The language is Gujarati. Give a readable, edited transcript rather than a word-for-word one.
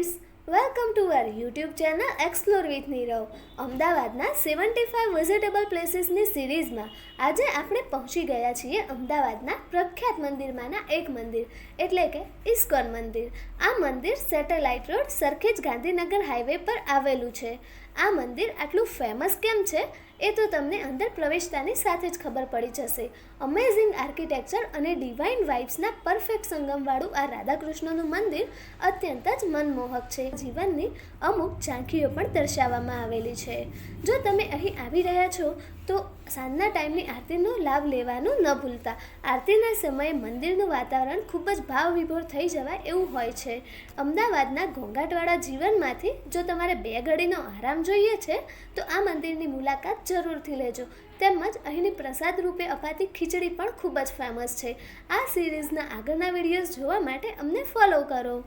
Friends, welcome to our YouTube channel explore with Nirav. અમદાવાદના 75 વિઝિટેબલ પ્લેસીસની સિરીઝમાં આજે આપણે પહોંચી ગયા છીએ અમદાવાદના પ્રખ્યાત મંદિરમાંના એક મંદિર એટલે કે ઇસ્કોન મંદિર. આ મંદિર satellite road Sarkhej Gandhinagar highway પર આવેલું છે. આ મંદિર આટલું ફેમસ કેમ છે એ તો તમને અંદર પ્રવેશતાની સાથે જ ખબર પડી જશે. અમેઝિંગ આર્કિટેક્ચર અને ડિવાઇન વાઇબ્સના પરફેક્ટ સંગમવાળું આ રાધાકૃષ્ણનું મંદિર અત્યંત જ મનમોહક છે. જીવનની અમુક ઝાંખીઓ પણ દર્શાવવામાં આવેલી છે. જો તમે અહીં આવી રહ્યા છો તો સાંજના ટાઈમની આરતીનો લાભ લેવાનું ન ભૂલતા. આરતીના સમયે મંદિરનું વાતાવરણ ખૂબ જ ભાવવિભોર થઈ જવાય એવું હોય છે. અમદાવાદના ઘોંઘાટવાળા જીવનમાંથી જો તમારે 2 ઘડીનો આરામ જોઈએ છે તો આ મંદિરની મુલાકાત જરૂરથી લેજો. તેમજ અહીંની પ્રસાદ રૂપે અપાતી ખીચડી પણ ખૂબ જ ફેમસ છે. આ સિરીઝના આગળના વિડીયોઝ જોવા માટે અમને ફોલો કરો.